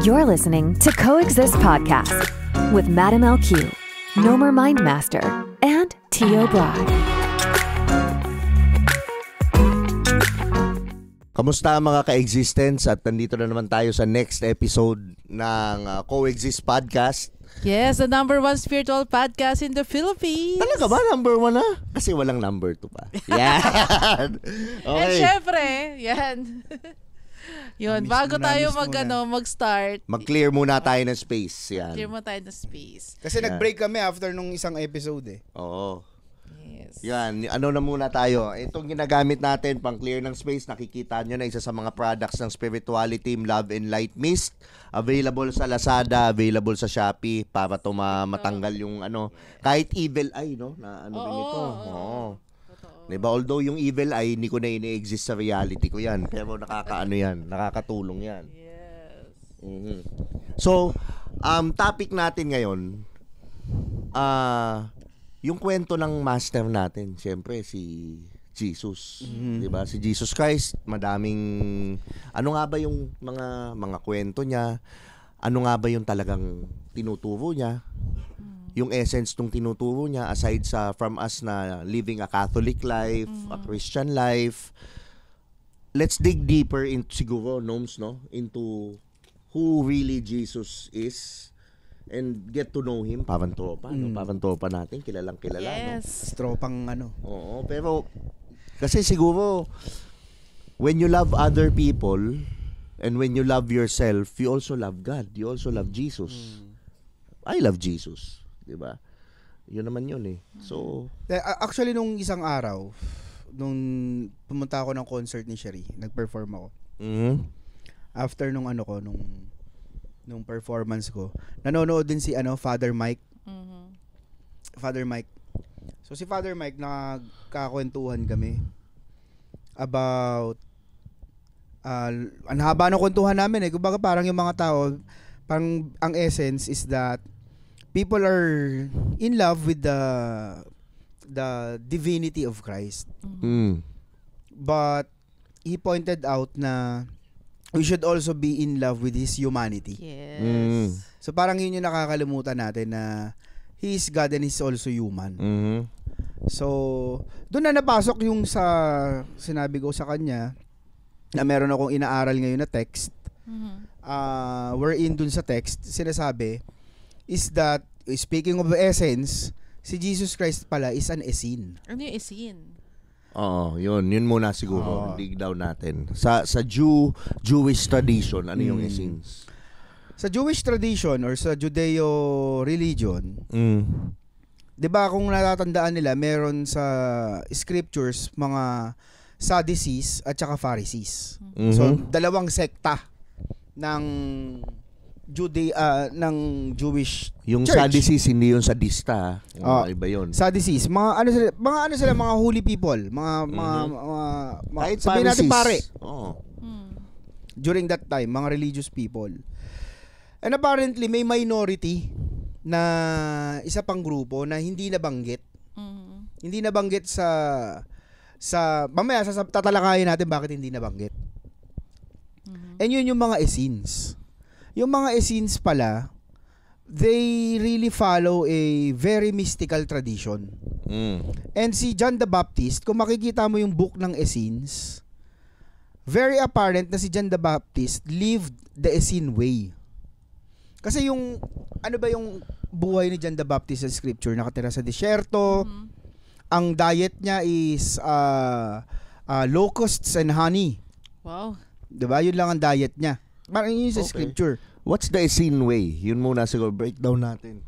You're listening to Coexist Podcast with Madam LQ, Nomer Mindmaster, and Tio Brad. Kamusta mga ka-existence? At nandito na naman tayo sa next episode ng Coexist Podcast. Yes, the #1 spiritual podcast in the Philippines. Talaga ba? #1 na? Kasi walang number 2 pa. Yan! Okay. And syempre, yan. Yun, bago tayo mag-start. Mag-clear muna tayo ng space. Yan. Clear mo tayo ng space. Kasi nag-break kami after nung isang episode eh. Oo. Yes. Yan, ano na muna tayo. Itong ginagamit natin pang clear ng space, nakikita nyo na isa sa mga products ng Spirituality Team Love and Light Mist. Available sa Lazada, available sa Shopee para matanggal yung kahit evil eye, no? Na din ito. Oo. Diba? Although yung evil eye, hindi ko na ini-exist sa reality ko yan. Pero nakakatulong yan. Yes. Mm-hmm. So, topic natin ngayon, yung kwento ng master natin, syempre si Jesus. Diba? Si Jesus Christ, madaming, ano nga ba yung mga kwento niya? Ano nga ba yung talagang tinuturo niya? Yung essence nung tinuturo niya aside from us na living a Catholic life, a Christian life. Let's dig deeper into siguro, Noms, no? Into who really Jesus is and get to know him. Parang tropa, no? Parang tropa natin, kilalang kilala, Yes. no? Tropang Oo, pero kasi siguro when you love other people and when you love yourself, you also love God. You also love Jesus. I love Jesus. Diba? Yun naman yun eh. So, actually nung isang araw, nung pumunta ako ng concert ni Sherry, nag-perform ako. After nung nung performance ko, nanonood din si Father Mike. Father Mike. So si Father Mike, nakakwentuhan kami about ang haba ng kwentuhan namin eh. Kumbaga parang yung mga tao, parang ang essence is that people are in love with the divinity of Christ. But he pointed out na we should also be in love with his humanity. Yes. So parang yun yung nakakalimutan natin na he is God and he's also human. So doon na napasok yung sa sinabi ko sa kanya na meron akong inaaral ngayon na text. Wherein dun sa text sinasabi is that, speaking of essence, si Jesus Christ pala is an essene. Ano yung essene? Oo, yun muna siguro. Dig down natin. Sa Jewish tradition, ano yung essence? Sa Jewish tradition or sa Judeo religion, 'di ba kung natatandaan nila, meron sa scriptures mga Sadducees at saka Pharisees. So, dalawang sekta ng ng Jewish yung church. Sadducees, hindi yung sadista. Iba yun. Sadducees, mga holy people, kahit sabihin natin pare. During that time, mga religious people. And apparently, may minority na isa pang grupo na hindi nabanggit. Hindi nabanggit sa mamaya tatalakayin natin bakit hindi nabanggit. And yun yung mga essenes. Yung mga Essenes pala, they really follow a very mystical tradition. And si John the Baptist, kung makikita mo yung book ng Essenes, very apparent na si John the Baptist lived the Essene way. Kasi yung, yung buhay ni John the Baptist sa scripture, nakatira sa disyerto, ang diet niya is locusts and honey. Wow. Diba? Yun lang ang diet niya. Parang yun sa scripture. What's the Essene way? Yun muna siguro, breakdown natin.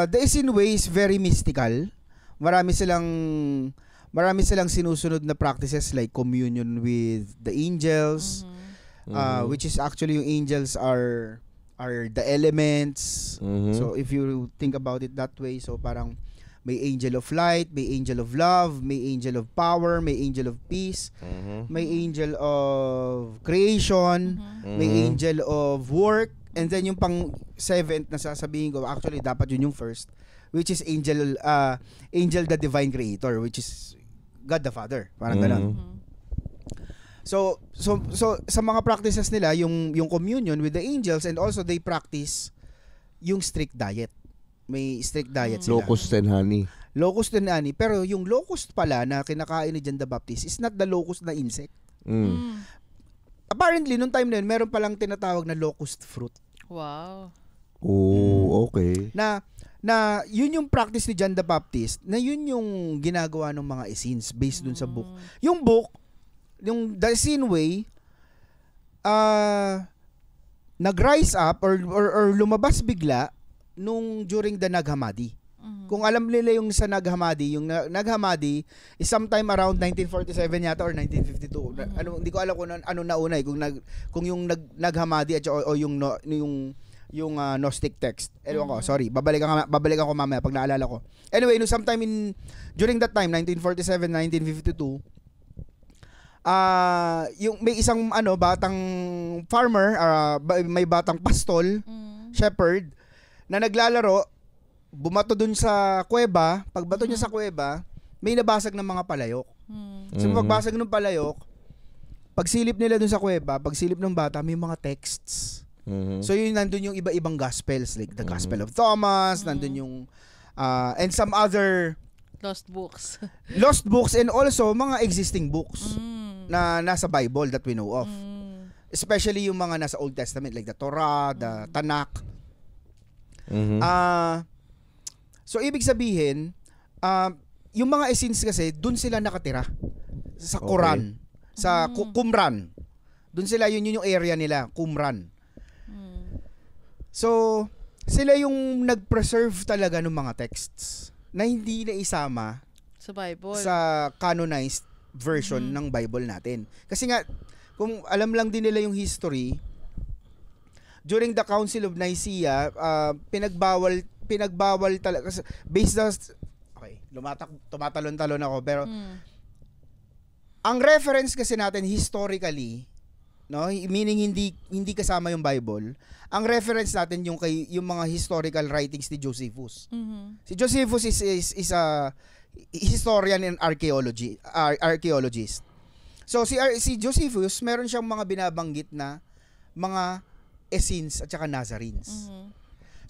The Essene way is very mystical. Marami silang sinusunod na practices like communion with the angels, which is actually yung angels are the elements. So if you think about it that way, so parang may angel of light, may angel of love, may angel of power, may angel of peace, may angel of creation, may angel of work, and then yung pang seventh na sasabihin ko, actually dapat yun yung first, which is angel the divine creator, which is God the Father. Parang ganun. So sa mga practices nila, yung communion with the angels, and also they practice yung strict diet. May strict diet sila. Locust and honey. Locust and honey. Pero yung locust pala na kinakain ni John the Baptist is not the locust na insect. Apparently, nung time na yun, meron palang tinatawag na locust fruit. Wow. Oh, okay. Na yun yung practice ni John the Baptist, na yun yung ginagawa ng mga Essenes based dun sa book. Yung book, yung The Essene Way, nag-rise up or lumabas bigla nung during the Nag Hammadi. Kung alam nila yung sa Nag Hammadi, yung Nag Hammadi is sometime around 1947 yata or 1952. Hindi ko alam kung ano nauna kung yung Nag Hammadi at o yung Gnostic text. Ewan ko, sorry. Babalikan ko mamaya pag naalala ko. Anyway, no, sometime during that time, 1947, 1952, yung may isang batang farmer, may batang pastol, shepherd, na naglalaro, bumato dun sa kuweba. Pagbato niya sa kuweba, may nabasag ng mga palayok. So pagbasag ng palayok, pagsilip nila dun sa kuweba, pagsilip ng bata, may mga texts. So yun, nandun yung iba-ibang gospels, like the Gospel of Thomas, nandun yung and some other Lost books. Lost books, and also mga existing books na nasa Bible that we know of. Especially yung mga nasa Old Testament, like the Torah, the Tanakh. So ibig sabihin, yung mga Essenes kasi, dun sila nakatira. Sa Quran. Sa Qumran. Dun sila, yun yung area nila, Qumran. So, sila yung nag-preserve talaga ng mga texts na hindi na isama sa Bible, sa canonized version ng Bible natin. Kasi nga, kung alam lang din nila yung history, during the Council of Nicaea, pinagbawal talaga, based on, okay, tumatalon-talon ako, pero ang reference kasi natin historically, no, meaning hindi kasama yung Bible, ang reference natin yung mga historical writings ni Josephus. Si Josephus is a historian and archaeologist. So si Josephus, meron siyang mga binabanggit na mga Essenes at saka Nazarenes.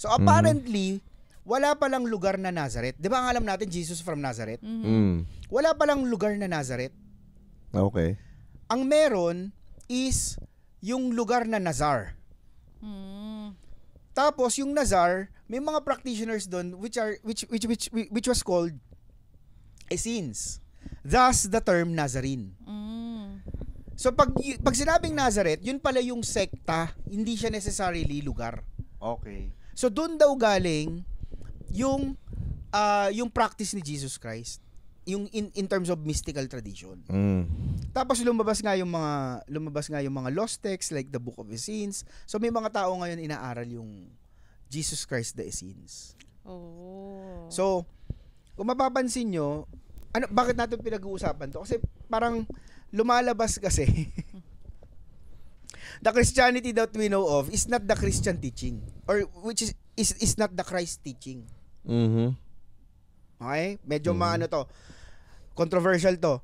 So apparently, wala palang lugar na Nazareth. 'Di ba ang alam natin Jesus from Nazareth? Wala palang lugar na Nazareth. Okay. Ang meron is yung lugar na Nazar. Tapos yung Nazar, may mga practitioners doon which was called Essenes. Thus the term Nazarene. So pag sinabing Nazareth, yun pala yung sekta, hindi siya necessarily lugar. Okay. So doon daw galing yung practice ni Jesus Christ, yung in terms of mystical tradition. Tapos lumabas nga yung mga lost texts like the Book of Essenes. So may mga tao ngayon inaaral yung Jesus Christ the Essenes. So kung mapapansin nyo, bakit natin pinag-uusapan to? Kasi parang lumalabas kasi the Christianity that we know of is not the Christian teaching, or which is not the Christ teaching. Okay? Medyo controversial to.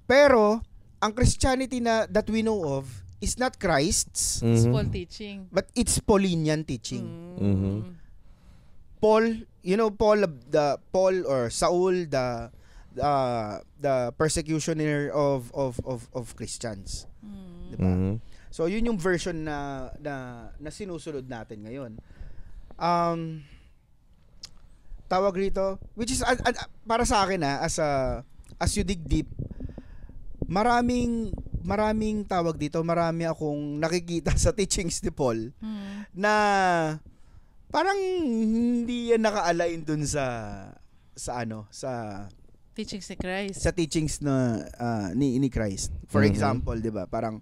Pero ang Christianity that we know of is not Christ's. It's Paul teaching. But it's Paulinian teaching. Paul, Paul or Saul, the persecutioner of Christians. Diba? So yun yung version na sinusunod natin ngayon. Tawag rito, which is para sa akin as you dig deep, maraming tawag dito, marami akong nakikita sa teachings ni Paul na parang hindi yan naka-align dun sa teachings ni Christ. Sa teachings na ni Christ. For example, 'di ba? Parang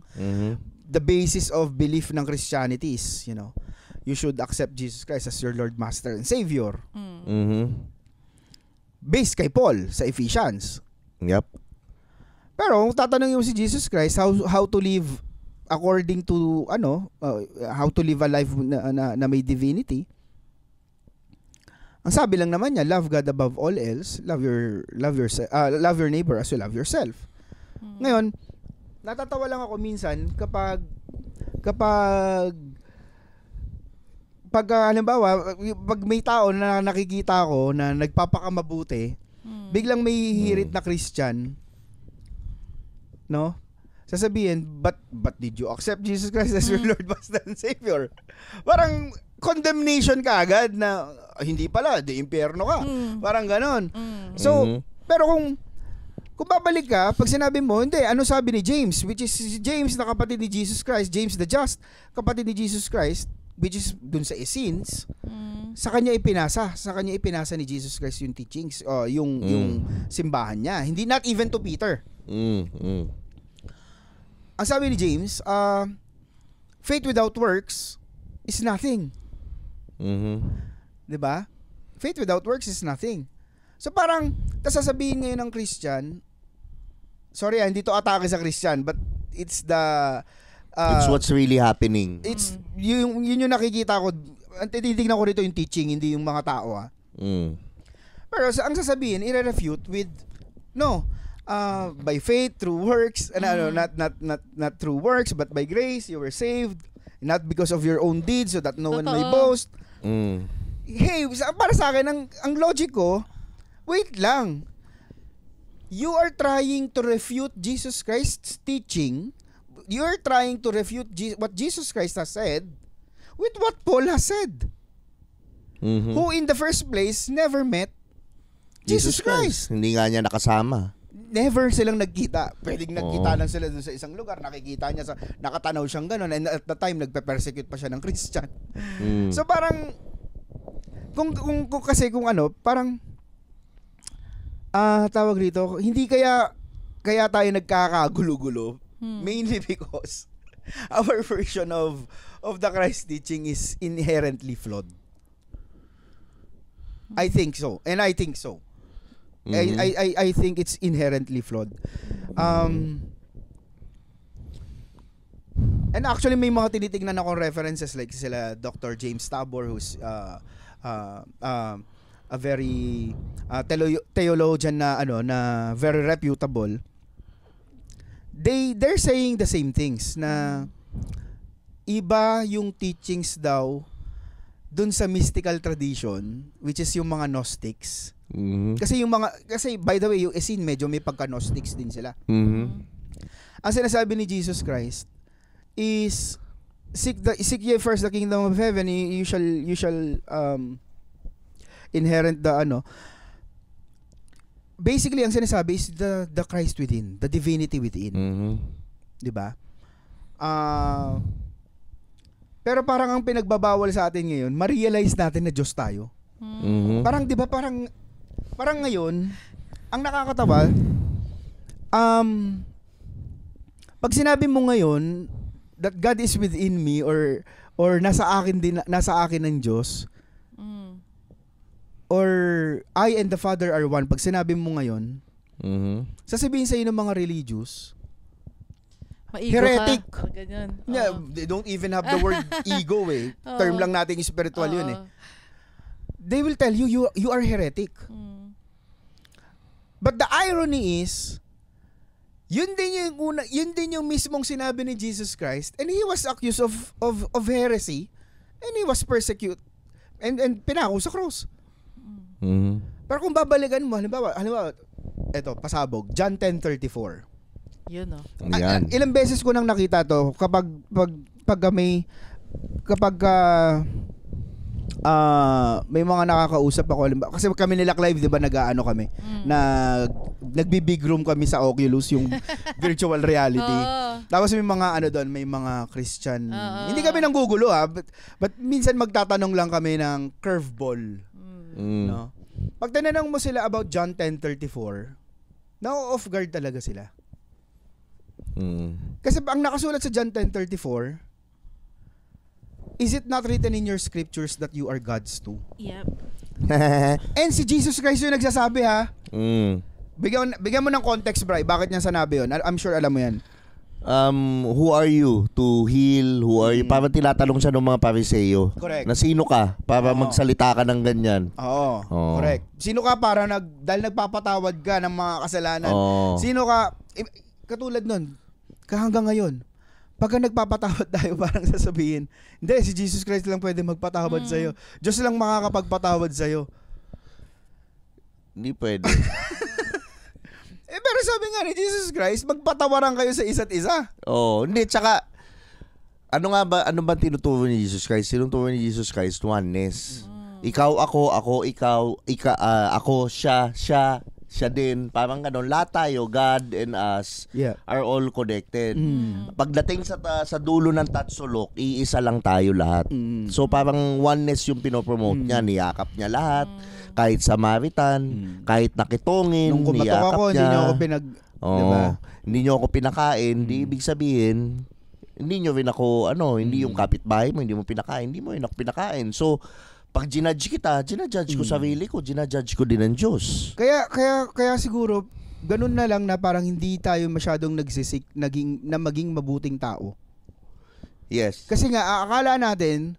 the basis of belief ng Christianity is, you should accept Jesus Christ as your Lord, Master, and Savior. Based kay Paul sa Ephesians. Yep. Pero kung tatanungin mo si Jesus Christ how to live according to how to live a life na may divinity, ang sabi lang naman niya, love God above all else, love your neighbor as you love yourself. Ngayon, natatawa lang ako minsan kapag halimbawa, pag may tao na nakikita ko na nagpapakamabuti, biglang may hirit na Christian, no? Sasabihin, but did you accept Jesus Christ as your Lord, Master and Savior? Parang condemnation ka agad na hindi pala, di impyerno ka. Parang ganon. So, pero kung babalik ka, pag sinabi mo, hindi, ano sabi ni James, which is James na kapatid ni Jesus Christ, James the Just, kapatid ni Jesus Christ, which is dun sa Essenes, sa kanya ipinasa ni Jesus Christ yung teachings, yung simbahan niya. Hindi, not even to Peter. Ang sabi ni James, faith without works is nothing. Diba? Faith without works is nothing. So parang, sasabihin ngayon ng Christian, sorry, hindi to atake sa Christian, but it's it's what's really happening. It's yun yung nakikita ko. Titignan ko rito yung teaching, hindi yung mga tao. Pero ang sasabihin, i-refute with by faith through works, not through works, but by grace you were saved, not because of your own deeds, so that no one may boast. Hey, para sa akin ang logic ko, wait lang. You are trying to refute Jesus Christ's teaching. You're trying to refute what Jesus Christ has said with what Paul has said. Who in the first place never met Jesus Christ. Hindi nga niya nakasama. Never silang nagkita. Pwedeng nagkita lang sila doon sa isang lugar. Nakikita niya nakatanaw siyang gano'n. And at the time, nagpe-persecute pa siya ng Christian. So parang, parang, tawag rito, hindi kaya tayo nagkakagulo-gulo. Mainly because our version of the Christ teaching is inherently flawed. I think so. And I think so. I think it's inherently flawed. And actually may mga tinitingnan akong references like sila Dr. James Tabor, who's a very theologian na very reputable. They're saying the same things na iba yung teachings daw dun sa mystical tradition, which is yung mga Gnostics. Kasi by the way, yung Essene medyo may pagka-Gnostics din sila. Ang sinasabi ni Jesus Christ is seek ye first the kingdom of heaven, you shall inherit the basically ang sinasabi is the Christ within, the divinity within. 'Di ba? Pero parang ang pinagbabawal sa atin ngayon, ma-realize natin na Diyos tayo. Parang 'di ba parang ngayon ang nakakatawa pag sinabi mo ngayon that God is within me or nasa akin ng Diyos, or I and the Father are one, pag sinabi mo ngayon, sasabihin sa iyo ng mga religious, heretic. Yeah, they don't even have the word ego term lang nating spiritual yun They will tell you are heretic. But the irony is, yun din yung mismong sinabi ni Jesus Christ, and he was accused of heresy, and he was persecuted and pinako sa cross. Pero kung babalikan mo, halimbawa eto, pasabog, John 10:34. Yun Ilang beses ko nang nakita to kapag may mga nakakausap ako, kasi kami nila Clive, 'di ba, nag-aano kami, nagbi-big room kami sa Oculus, yung virtual reality. Tapos may mga doon, may mga Christian. Hindi kami nanggugulo but minsan magtatanong lang kami ng curveball. No? Pag tinanong mo sila about John 10:34, na-off guard talaga sila. Kasi ang nakasulat sa John 10:34, is it not written in your scriptures that you are God's too? Yep. And si Jesus Christ yung nagsasabi Bigyan mo ng context, Bri. Bakit niya sanabi yun? I'm sure alam mo yan. Who are you to heal? Who are you? Parang tinatanong siya ng mga Pariseo. Correct. Na sino ka para magsalita ka ng ganyan? Oo. Correct. Sino ka para dahil nagpapatawad ka ng mga kasalanan? Sino ka? Katulad nun, hanggang ngayon, pagka nagpapatawad tayo, parang sasabihin, hindi, si Jesus Christ lang pwede magpatawad sa'yo. Diyos lang makakapagpatawad sa'yo. Hindi pwede. Pero sabi nga ni Jesus Christ, magpatawaran kayo sa isa't isa. Hindi, tsaka, ano ba tinuturo ni Jesus Christ? Tinuturo ni Jesus Christ, oneness. Ikaw, ako, ikaw, ako, siya din. Parang ganon. Lahat tayo, God and us, are all connected. Pagdating sa dulo ng tatsulok, iisa lang tayo lahat. So parang oneness yung pinopromote niya. Niyakap niya lahat. Kahit Samaritan, kahit nakitungin, nung kumatok niyakap ako, niya. diba? Hindi niyo ako pinakain. Hindi ibig sabihin, hindi niyo rin ako, hindi yung kapitbahay mo, hindi mo pinakain. Hindi mo rin ako pinakain. So, pag ginudge kita, ginudge ko sarili ko, ginudge ko din ng Diyos. Kaya siguro, ganun na lang na parang hindi tayo masyadong nagsisik maging mabuting tao. Yes. Kasi nga, akala natin,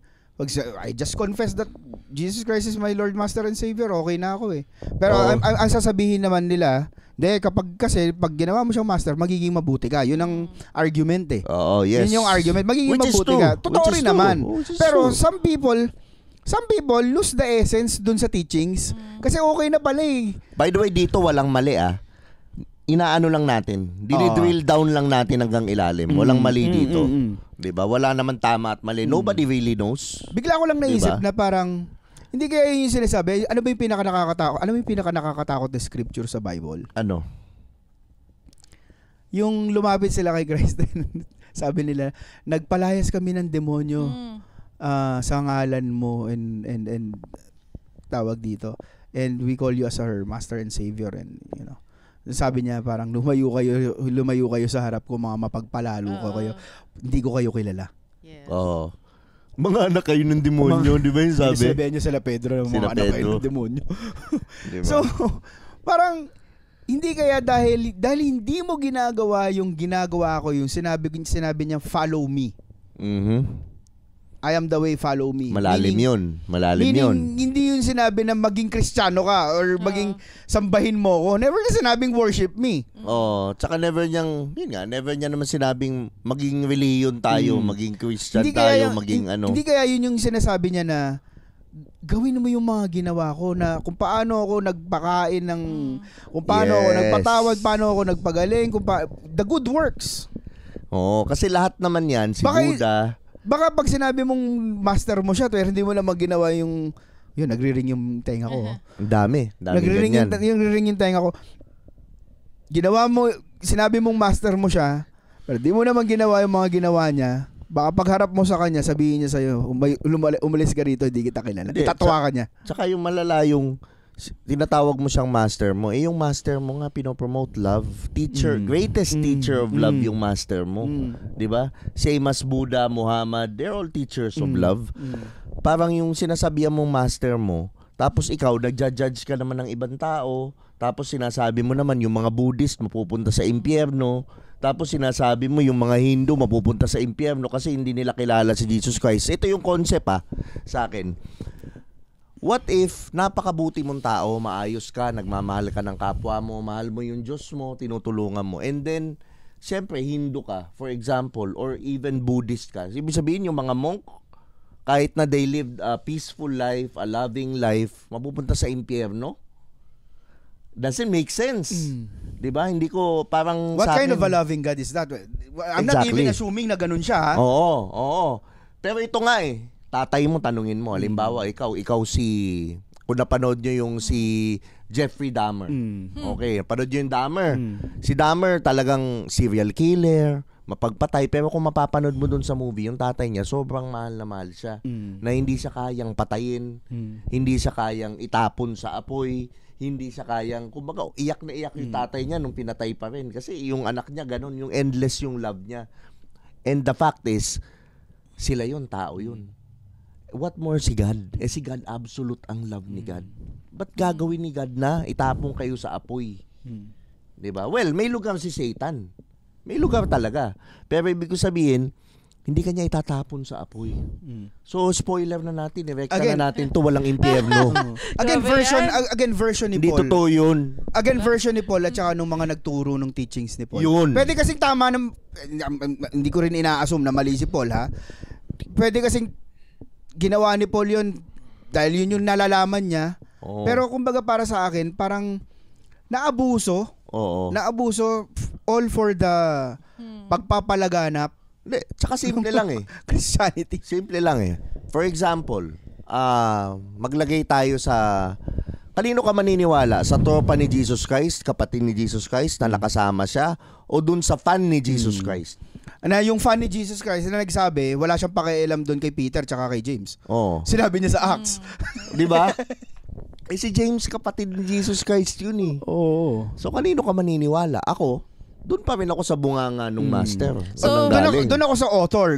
I just confess that Jesus Christ is my Lord, Master, and Savior, okay na ako eh. Pero ang sasabihin naman nila, kasi pag ginawa mo siyang master, magiging mabuti ka. Yun ang argument eh. Yes. Yun yung argument. Magiging Which mabuti ka. Totoo rin naman. Pero true. some people lose the essence dun sa teachings. Kasi okay na pala eh. By the way, dito walang mali Inaano lang natin. Dinidrill down lang natin hanggang ilalim. Walang mali dito. 'Di ba? Wala naman tama at mali. Nobody really knows. Bigla ko lang naisip na parang hindi kaya yun yung sinasabi. Ano ba yung pinaka-nakakatakot? Ano yung pinaka-nakakatakot na scripture sa Bible? Ano? Yung lumapit sila kay Christ. Sabi nila, nagpalayas kami ng demonyo sa ngalan mo and tawag dito. And we call you as our Master and Savior, and sabi niya parang lumayo kayo sa harap ko, mga mapagpalalo ko kayo. Hindi ko kayo kilala. Yes. Mga anak kayo ng demonyo, di ba yung sabi? Sinabi niya sila Pedro, mga anak kayo ng demonyo. Diba? So, parang hindi kaya dahil hindi mo ginagawa yung ginagawa ko, yung sinabi niya, follow me. I am the way, follow me. Malalim yun. Hindi yun sinabi na maging Kristiyano ka or maging sambahin mo ko. Never na sinabing worship me. Tsaka never niya naman sinabing maging reliyon tayo, maging Christian tayo, maging ano. Hindi kaya yun yung sinasabi niya na gawin mo yung mga ginawa ko, na kung paano ako nagpakain ng, kung paano ako nagpatawad, paano ako nagpagaling, the good works. Kasi lahat naman yan, si Buddha. Baka pag sinabi mong master mo siya, pero hindi mo naman ginawa yung nagri-ring yung tenga ko. Ang dami Nagri-ring yung tenga ko. Ginawa mo, sinabi mong master mo siya, pero di mo naman ginawa yung mga ginawa niya. Baka pagharap mo sa kanya, sabihin niya sa'yo, umalis ka rito, hindi kita kilala. Itatawa ka niya. Tsaka yung malala yung tinatawag mo siyang master mo, yung master mo nga pinopromote love, teacher, greatest teacher of love yung master mo, 'di ba? Same as Buddha, Muhammad, they're all teachers of love. Parang yung sinasabihan mong master mo, tapos ikaw nagja-judge ka naman ng ibang tao, tapos sinasabi mo naman yung mga Buddhist mapupunta sa impyerno, tapos sinasabi mo yung mga Hindu mapupunta sa impyerno kasi hindi nila kilala si Jesus Christ. Ito yung concept sa akin. What if napakabuti mong tao, maayos ka, nagmamahal ka ng kapwa mo, mahal mo yung Diyos mo, tinutulungan mo, and then siyempre Hindu ka, for example, or even Buddhist ka. Ibig sabihin yung mga monk, kahit na they lived a peaceful life, a loving life, mapupunta sa impyerno? Doesn't make sense. 'Di ba? Hindi ko parang What sa kind akin, of a loving God is that? I'm not even assuming na ganun siya, ha? Oo. Pero ito nga tatay mo, tanungin mo. Halimbawa, ikaw kung napanood nyo yung si Jeffrey Dahmer. Okay, napanood nyo yung Dahmer. Si Dahmer talagang serial killer, mapagpatay. Pero kung mapapanood mo dun sa movie, yung tatay niya, sobrang mahal na mahal siya. Na hindi siya kayang patayin, hindi siya kayang itapon sa apoy, hindi siya kayang, kumbaga, iyak na iyak yung tatay niya nung pinatay pa rin. Kasi yung anak niya, ganun, yung endless yung love niya. And the fact is, sila yun, tao yun. What more si God? Si God absolute ang love ni God. Ba't gagawin ni God na itapong kayo sa apoy? 'Di ba? Well, may lugar si Satan. May lugar talaga. Pero ibig ko sabihin, hindi kanya itatapon sa apoy. So, spoiler na natin. Direkta Again, na natin to walang impyerno. Again, version ni Hindi Paul. totoo yun. Again, version ni Paul at saka nung mga nagturo ng teachings ni Paul. Yun. Pwede kasing tama ng, hindi ko rin ina-assume na mali si Paul, ha? Pwede kasing ginawa ni Paul yun dahil yun yung nalalaman niya. Oo. Pero kumbaga para sa akin, parang naabuso. Oo. Naabuso all for the pagpapalaganap. Hindi, tsaka simple lang eh. Christianity. Simple lang eh. For example, maglagay tayo sa... Kanino ka maniniwala? Sa tropa ni Jesus Christ, kapatid ni Jesus Christ na nakasama siya, o dun sa fan ni Jesus Christ? Na yung fan ni Jesus Christ na nagsabi, wala siyang pakialam doon kay Peter tsaka kay James. Oo. Sinabi niya sa Acts. Di ba? Si James, kapatid ni Jesus Christ yun eh. Oo. So, kanino ka maniniwala? Ako, doon pa rin ako sa bunganga nung master. So, doon ako sa author.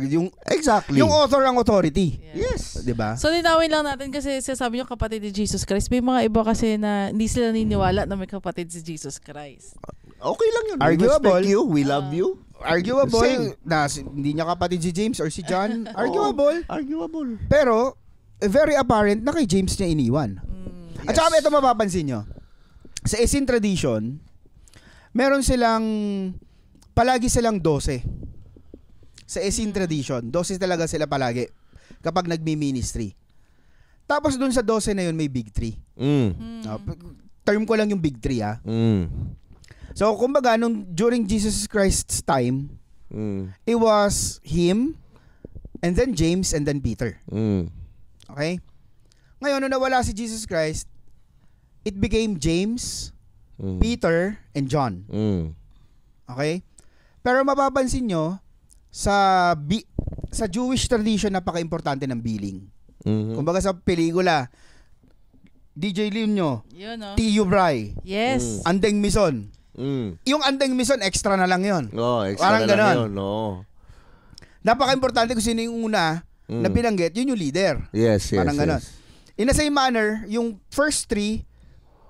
Exactly. Yung author ang authority. Yes. Diba? So, linawin lang natin kasi sasabi niyo kapatid ni Jesus Christ. May mga iba kasi na hindi sila naniniwala na may kapatid si Jesus Christ. Okay lang yun. Arguable. We respect you. We love you. Arguable. Same. Na hindi niya kapatid si James or si John. Arguable. Arguable. Pero, very apparent na kay James niya iniwan. At saka ito mapapansin nyo. Sa Essene tradition, meron silang, palagi silang 12. Sa Essene tradition, 12 talaga sila palagi kapag nagmi-ministry. Tapos dun sa 12 na yun, may big 3. Term ko lang yung big 3 So, kumbaga, during Jesus Christ's time, it was him, and then James, and then Peter. Okay? Ngayon, nung nawala si Jesus Christ, it became James, Peter, and John. Okay? Pero mapapansin nyo, sa Jewish tradition, napaka-importante ng billing. Kumbaga sa pelikula, DJ Leonyo, T.U. Bry, Yes. Andeng Mison. Yung Andeng Mison, extra na lang yun. Extra Parang na lang ganon. yun. Napaka-importante kung sino yung una na binanggit, yun yung leader. Yes. Parang ganon. In the same manner, yung first 3,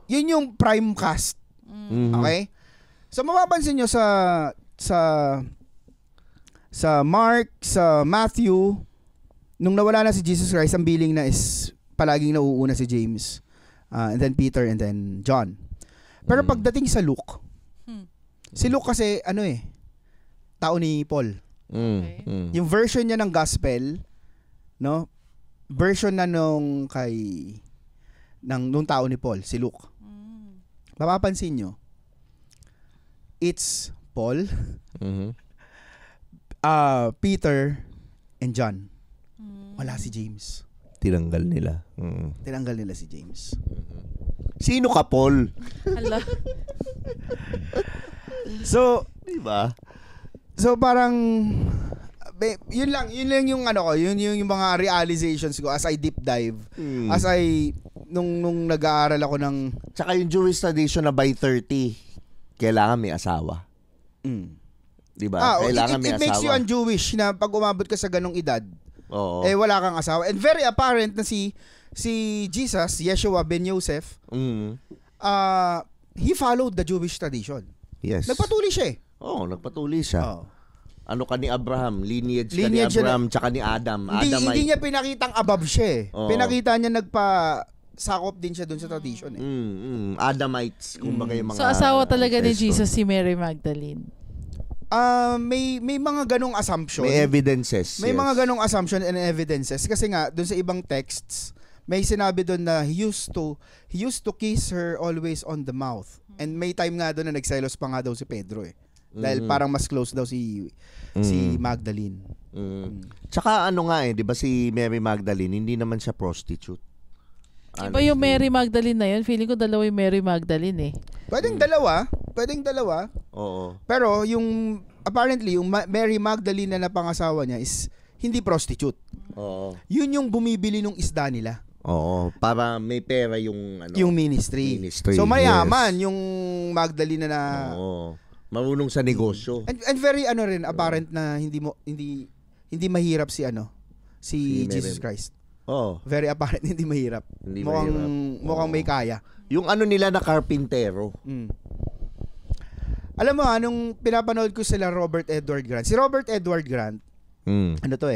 yun yung prime cast. Okay? So mapapansin nyo sa Mark, sa Matthew, nung nawala na si Jesus Christ, ang billing na is palaging nauuna si James, and then Peter, and then John. Pero pagdating sa Luke, si Luke kasi, tao ni Paul. Yung version niya ng gospel, no? Version na nung tao ni Paul, si Luke. Mapapansin nyo, it's Paul, Peter, and John. Wala si James. Tinanggal nila. Tinanggal nila si James. Sino ka, Paul? Hala. So, diba? So parang yun lang yung yung mga realizations ko as I deep dive. As I nung nag-aaral ako ng tsaka yung Jewish tradition na by 30 kailangan may asawa. Diba? Kailangan may asawa. It makes you un-Jewish na pag umabot ka sa ganong edad. Oo. Wala kang asawa. And very apparent na si Jesus, Yeshua ben Yosef, he followed the Jewish tradition. Yes. Nagpatuloy siya nagpatuloy siya. Ano ka ni Abraham, lineage ka ni Lineage Abraham, tsaka ni Adam. Hindi niya pinakitang above siya Pinakita niya sakop din siya dun sa tradition Adamites, kumbaga yung mga... So asawa talaga ni Jesus si Mary Magdalene. May mga ganong assumption. May evidences. May mga ganong assumption and evidences kasi nga dun sa ibang texts may sinabi doon na he used to kiss her always on the mouth. And may time nga doon na nagselos pa nga daw si Pedro Dahil parang mas close daw si Magdalene. Tsaka di ba si Mary Magdalene, hindi naman siya prostitute. Iba yung Mary Magdalene na yun. Feeling ko dalawa yung Mary Magdalene Pwedeng dalawa. Oo. Pero yung apparently yung Mary Magdalene na napangasawa niya is hindi prostitute. Oo. Yun yung bumibili ng isda nila. Oo, para may pera yung yung ministry. So mayaman yung Magdalene na marunong sa negosyo. And very apparent na hindi mahirap si Jesus Christ. Very apparent hindi mahirap. Mukhang may kaya. Yung nila na karpintero. Alam mo nung pinapanood ko sila Robert Edward Grant. Si Robert Edward Grant, Ano to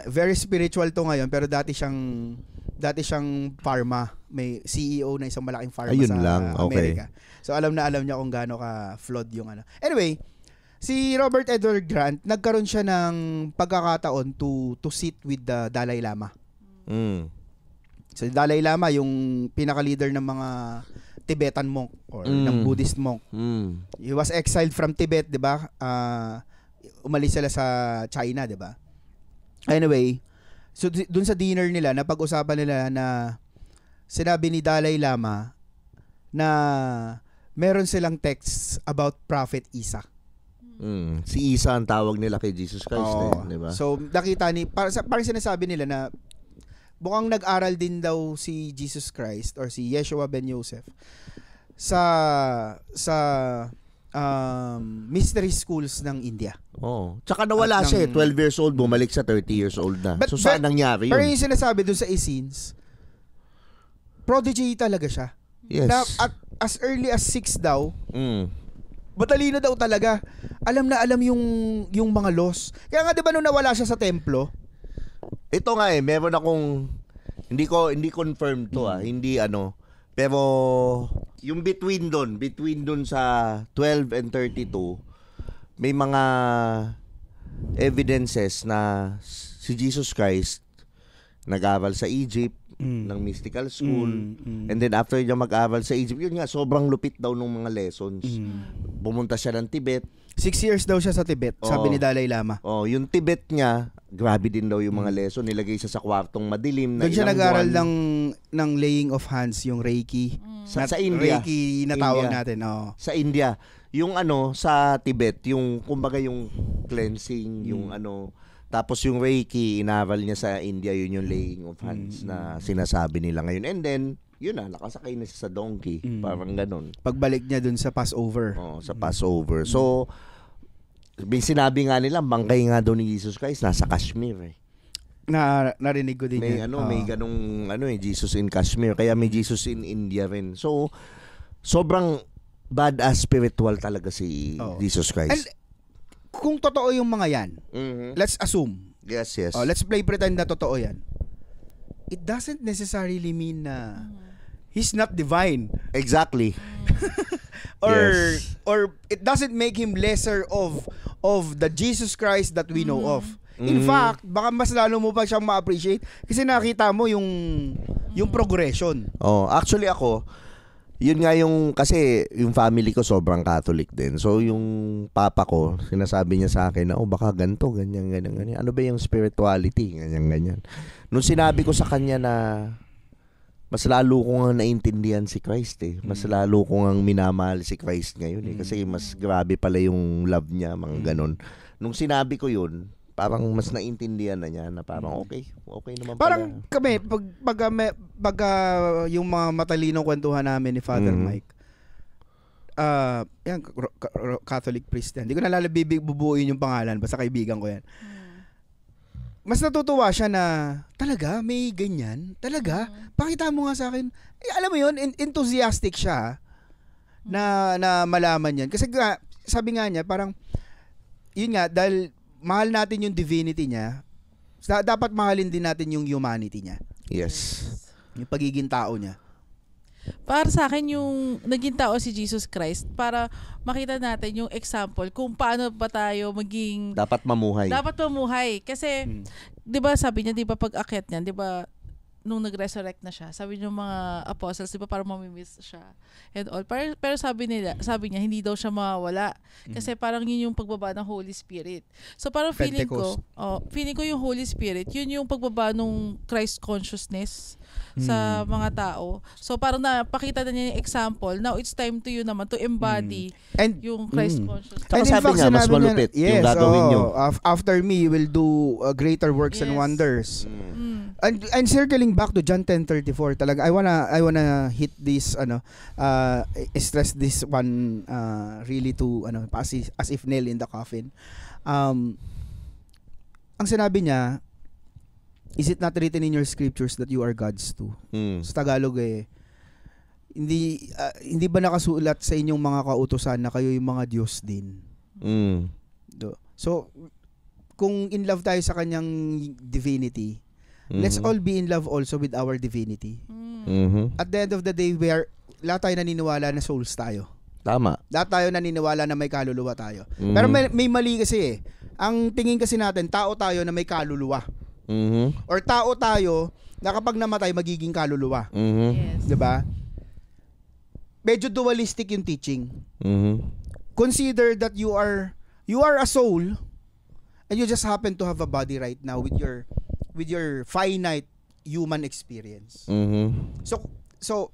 very spiritual to ngayon, pero dati siyang pharma, may CEO na isang malaking pharma Ayun sa lang, okay. Amerika. So alam niya kung gaano ka flawed yung ano. Anyway, si Robert Edward Grant, nagkaroon siya ng pagkakataon to sit with the Dalai Lama. So Dalai Lama yung pinaka-leader ng mga Tibetan monk or ng Buddhist monk. He was exiled from Tibet, 'di ba? Umalis sila sa China, 'di ba? Anyway, so dun sa dinner nila, napag-usapan nila na sinabi ni Dalai Lama na meron silang texts about Prophet Isa. Si Isa ang tawag nila kay Jesus Christ, di ba? So nakita parang sinasabi nila na mukhang nag-aral din daw si Jesus Christ or si Yeshua ben Joseph sa mystery schools ng India. Tsaka nawala siya 12 years old, bumalik sa 30 years old na. So saan nangyari yun? Pero yung sinasabi dun sa Essenes, prodigy talaga siya. Yes. Na, at as early as 6 daw, matalino daw talaga. Alam na alam yung mga laws. Kaya nga 'di ba nung nawala siya sa templo? Ito nga meron akong hindi confirmed to hindi pero yung between doon sa 12 and 32 may mga evidences na si Jesus Christ nag-aral sa Egypt ng mystical school and then after niya mag-aral sa Egypt, yun nga sobrang lupit daw ng mga lessons. Pumunta siya ng Tibet. 6 years daw siya sa Tibet, sabi ni Dalai Lama. Yung Tibet niya, grabe din daw yung mga lesson. Nilagay siya sa kwartong madilim na doon siya nag-aral ng laying of hands, yung Reiki. Sa India. Reiki na tawag India. natin. Sa India. Yung sa Tibet, yung kumbaga yung cleansing, yung tapos yung Reiki, inaral niya sa India, yun yung laying of hands na sinasabi nila ngayon. And then, yun nakasakay na siya sa donkey. Parang ganun. Pagbalik niya dun sa Passover. Sa Passover. So, may sinabi nga nila, bangkay nga daw ni Jesus Christ, nasa Kashmir Narinig ko din may yan. may ganung Jesus in Kashmir. Kaya may Jesus in India rin. So, sobrang badass spiritual talaga si Jesus Christ. And, kung totoo yung mga yan, let's assume. Yes. Let's play pretend na totoo yan. It doesn't necessarily mean na he's not divine. Exactly. Or it doesn't make him lesser of the Jesus Christ that we know of. In fact, baka mas lalo mo pa siyang ma-appreciate kasi nakita mo yung progression. Actually ako, yun nga kasi yung family ko sobrang Catholic din. So yung papa ko, sinasabi niya sa akin na baka ganito, ganyan. Ano ba yung spirituality? Ganyan. Nung sinabi ko sa kanya na mas lalo ko nga naintindihan si Christ Mas lalo ko nga minamahal si Christ ngayon Kasi mas grabe pala yung love niya, mga ganon. Nung sinabi ko yun, parang mas naintindihan na niya na parang okay naman pala. Parang kami, pag yung mga matalinong kwentuhan namin ni Father Mike, yan, Catholic priest yan. Hindi ko bubuuin yung pangalan, basta kaibigan ko yan. Mas natutuwa siya na, talaga, may ganyan? Talaga? Pakita mo nga sa akin. Alam mo yun, enthusiastic siya na malaman yan. Kasi sabi nga niya, parang, yun nga, dahil mahal natin yung divinity niya, dapat mahalin din natin yung humanity niya. Yes. Yung pagiging tao niya. Para sa akin, yung naging tao si Jesus Christ, para makita natin yung example kung paano ba tayo maging... Dapat mamuhay. Kasi, di ba sabi niya, di ba pag akyat niya, di ba nung nag-resurrect na siya, sabi ng mga apostles, di ba parang mamimiss siya and all. Pero sabi niya, hindi daw siya mawawala. Kasi parang yun yung pagbaba ng Holy Spirit. So parang feeling ko yung Holy Spirit, yun yung pagbaba ng Christ consciousness sa mga tao. So parang napakita na niya yung example. Now it's time to you naman to embody yung Christ consciousness. And sabi niya, mas malupit yung gagawin nyo. After me, you will do greater works and wonders. And circling back to John 10:34, talaga I wanna hit this stress this one really to as if nail in the coffin. Ang sinabi niya, is it not written in your scriptures that you are God's too? Sa Tagalog hindi ba nakasulat sa inyong mga kautusan na kayo yung mga Diyos din? So kung in love tayo sa kanyang divinity, let's all be in love also with our divinity. At the end of the day, lahat tayo naniniwala na souls tayo. Tama. Lahat tayo naniniwala na may kaluluwa tayo. Pero may mali kasi Ang tingin kasi natin, tao tayo na may kaluluwa. Or tao tayo na kapag namatay, magiging kaluluwa. Yes. Diba? Medyo dualistic yung teaching. Consider that you are a soul and you just happen to have a body right now with your finite human experience. So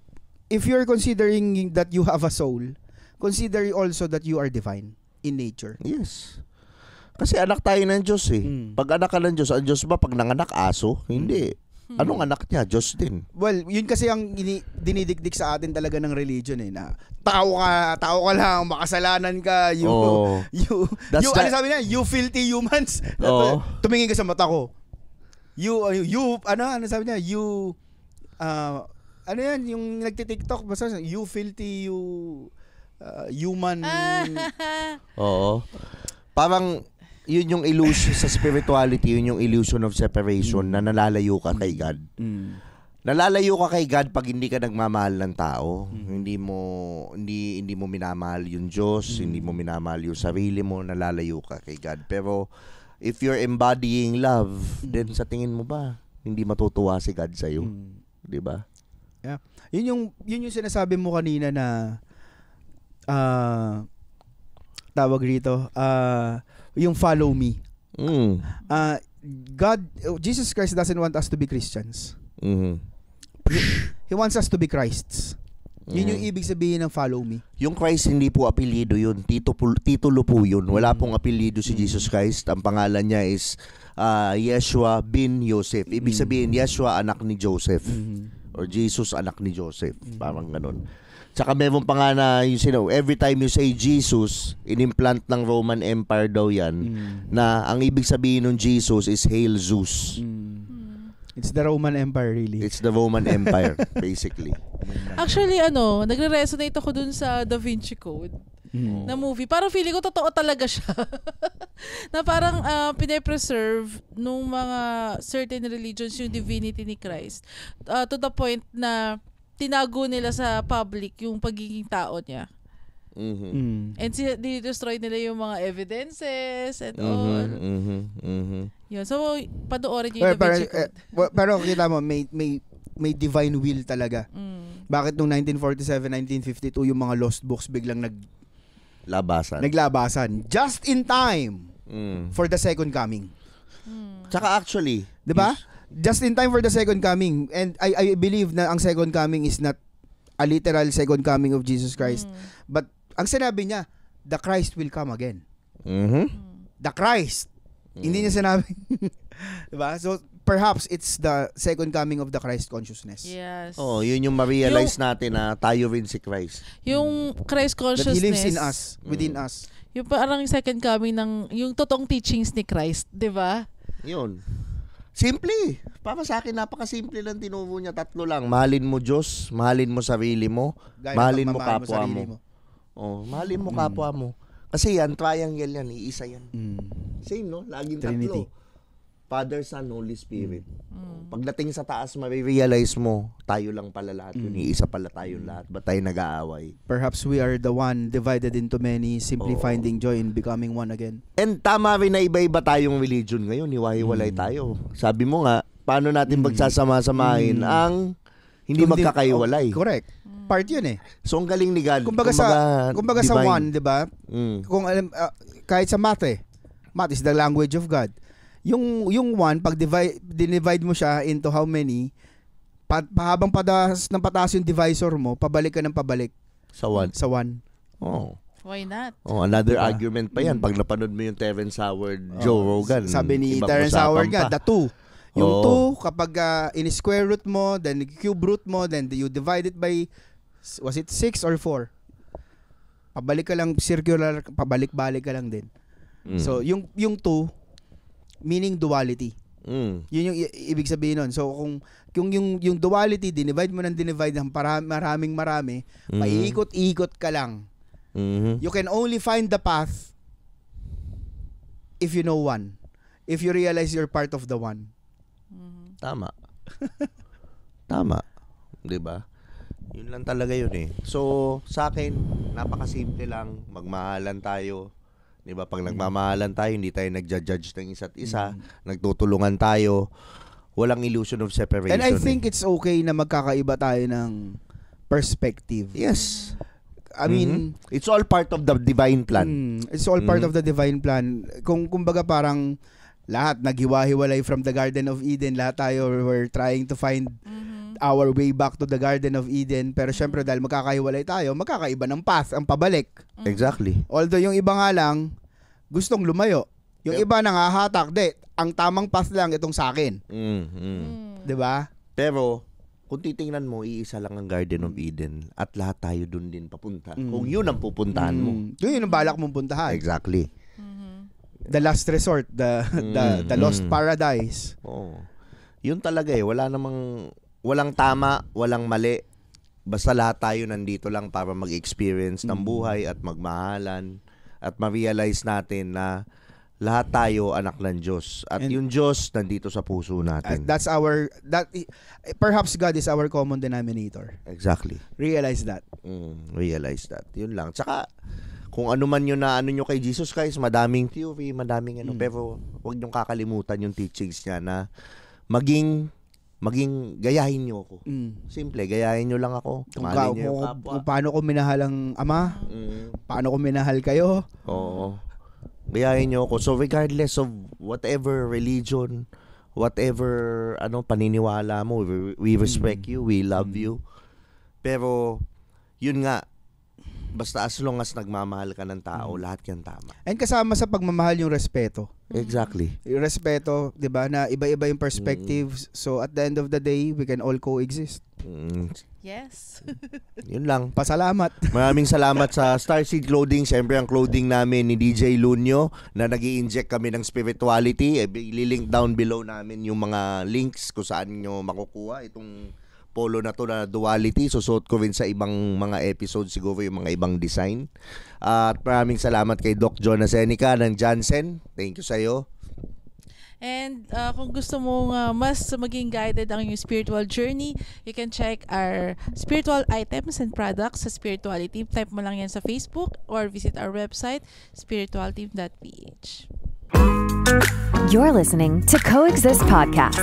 if you're considering that you have a soul, consider also that you are divine in nature. Yes. Kasi anak tayo ng Diyos eh. Pag anak ka ng Diyos, ang Diyos ba pag nanganak aso? Hindi. Anong anak niya? Diyos din. Well, yun kasi ang dinidikdik sa atin talaga ng religion eh, na tao ka lang, makasalanan ka, ano sabi niya? You filthy humans. Tumingin ka sa mata ko. Ano sabi niya? Ano yan? Yung nagti-TikTok, basta you filthy, human. Oo. Parang yun yung illusion sa spirituality, yun yung illusion of separation na nalalayo ka kay God. Nalalayo ka kay God pag hindi ka nagmamahal ng tao. Hindi mo minamahal yung Diyos, hindi mo minamahal yung sarili mo, nalalayo ka kay God. Pero if you're embodying love, then sa tingin mo ba hindi matutuwa si God sa iyo? 'Di ba? Yeah. Yun yung sinasabi mo kanina na tawag rito, yung follow me. Jesus Christ doesn't want us to be Christians. He wants us to be Christs. Yun yung ibig sabihin ng follow me. Yung Christ hindi po apelyido yun. Titulo po yun. Wala pong apelyido si Jesus Christ. Ang pangalan niya is Yeshua bin Joseph. Ibig sabihin, Yeshua anak ni Joseph. Or Jesus anak ni Joseph. Parang ganun. Tsaka meron pa nga na, every time you say Jesus, inimplant ng Roman Empire daw yan, na ang ibig sabihin ng Jesus is Hail Zeus. It's the Roman Empire, really. It's the Roman Empire, basically. Actually, nagre-resonate ako dun sa Da Vinci Code na movie. Parang feeling ko totoo talaga siya. Na parang pine-preserve nung mga certain religions yung divinity ni Christ. To the point na tinago nila sa public yung pagiging tao niya. And dinidestroy nila yung mga evidences and all. Yun. So, panoorin niyo yung Da Vinci Code. Pero kita mo, may divine will talaga. Bakit nung 1947, 1952, yung mga lost books biglang naglabasan. Just in time for the second coming. Tsaka actually, diba? Just in time for the second coming. And I believe na ang second coming is not a literal second coming of Jesus Christ. But ang sinabi niya, the Christ will come again. The Christ. Hindi niya sinabi. Diba? So, perhaps it's the second coming of the Christ consciousness. Yes. Oh, yun yung ma-realize natin na tayo rin si Christ. Yung Christ consciousness. That He lives in us, within us. Yung parang second coming ng, yung totoong teachings ni Christ, di ba? Yun. Simple. Para sa akin, napakasimple lang tinuro niya. 3 lang. Mahalin mo Diyos, mahalin mo sarili mo, mahalin mo kapwa mo. Oh, mahalin mo kapwa mo. Kasi yan, triangle yan, iisa yan. Same, no? Laging Trinity. 3. Father, Son, Holy Spirit. Pagdating sa taas, ma-realize mo, tayo lang pala lahat. Yun, iisa pala tayong lahat. Ba't tayo nag-aaway? Perhaps we are the one divided into many, simply finding joy in becoming one again. And tama rin na iba-iba tayong religion ngayon. Hiwa-hiwalay tayo. Sabi mo nga, paano natin magsasama-samahin ang hindi magkakaiwalay? Correct. Part yun eh. So, ang galing ni God. Kumbaga sa one, di ba? Kung kahit sa math is the language of God. Yung one, pag dinivide mo siya into how many, habang pataas yung divisor mo, pabalik ka ng pabalik. Sa one. Sa one. Oh. Why not? Oh, another argument pa yan. Pag napanood mo yung Terrence Howard, Joe Rogan. Sabi ni Terrence Howard nga, the two. Yung 2, kapag in-square root mo, then cube root mo, then you divide it by, was it 6 or 4? Pabalik ka lang, circular, pabalik-balik ka lang din. So, yung 2, meaning duality. Yun yung ibig sabihin nun. So, kung yung duality, dinivide mo ng dinivide ng marami, maiikot-ikot ka lang. You can only find the path if you know one. if you realize you're part of the one. Tama. Tama. 'Di ba? Yun lang talaga yun eh. So, sa akin, napakasimple lang. Magmahalan tayo. 'Di ba? Pag nagmamahalan tayo, hindi tayo nagja-judge ng isa't isa. Nagtutulungan tayo. Walang illusion of separation. And I think it's okay na magkakaiba tayo ng perspective. Yes. I mean, it's all part of the divine plan. It's all part of the divine plan. Kumbaga parang lahat naghiwa-hiwalay from the Garden of Eden. Lahat tayo were trying to find our way back to the Garden of Eden. Pero syempre dahil magkakahiwalay tayo, magkakaiba ng path, ang pabalik. Exactly. Although yung iba nga lang, gustong lumayo. Yung iba nangahatak, ang tamang path lang itong sa akin. 'Di ba? Pero kung titingnan mo, iisa lang ang Garden of Eden at lahat tayo dun din papunta. Kung yun ang pupuntahan mo. Yun ang balak mong puntahan. Exactly. The last resort, the lost paradise. Oo. Yun talaga eh. Walang tama, walang mali. Basta lahat tayo nandito lang para mag-experience ng buhay at magmahalan at ma-realize natin na lahat tayo anak ng Diyos. At yung Diyos nandito sa puso natin. Perhaps God is our common denominator. Exactly. Realize that. Realize that. Yun lang. Tsaka, kung ano man yun na ano nyo kay Jesus Christ, madaming theory, madaming ano. Pero, huwag nyong kakalimutan yung teachings niya na maging gayahin nyo ako. Simple, gayahin nyo lang ako. Tumalin nyo yung kapwa. Kung paano ko minahal ang Ama, paano ko minahal kayo. Oo. Gayahin nyo ako. So regardless of whatever religion, whatever paniniwala mo, we respect you, we love you. Pero yun nga, basta as long as nagmamahal ka ng tao, lahat yan tama. And kasama sa pagmamahal yung respeto. Exactly. Yung respeto, 'di ba, na iba-iba yung perspectives. So at the end of the day, we can all coexist. Yes. Yun lang. Pasalamat. Maraming salamat sa Starseed Clothing. Siyempre ang clothing namin ni DJ Lunyo na nag-i-inject kami ng spirituality. Ililink down below namin yung mga links kung saan nyo makukuha itong polo na to na duality. Susuot ko rin sa ibang mga episodes siguro yung mga ibang design. At maraming salamat kay Doc Jonas Seneca ng Jansen. Thank you sa'yo. And kung gusto mong mas maging guided ang yung spiritual journey, you can check our spiritual items and products sa Spirituality. Type mo lang yan sa Facebook or visit our website, spiritualteam.ph. You're listening to Coexist Podcast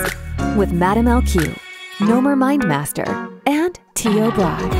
with Madam LQ, Nomer Mindmaster, and Tio Brad.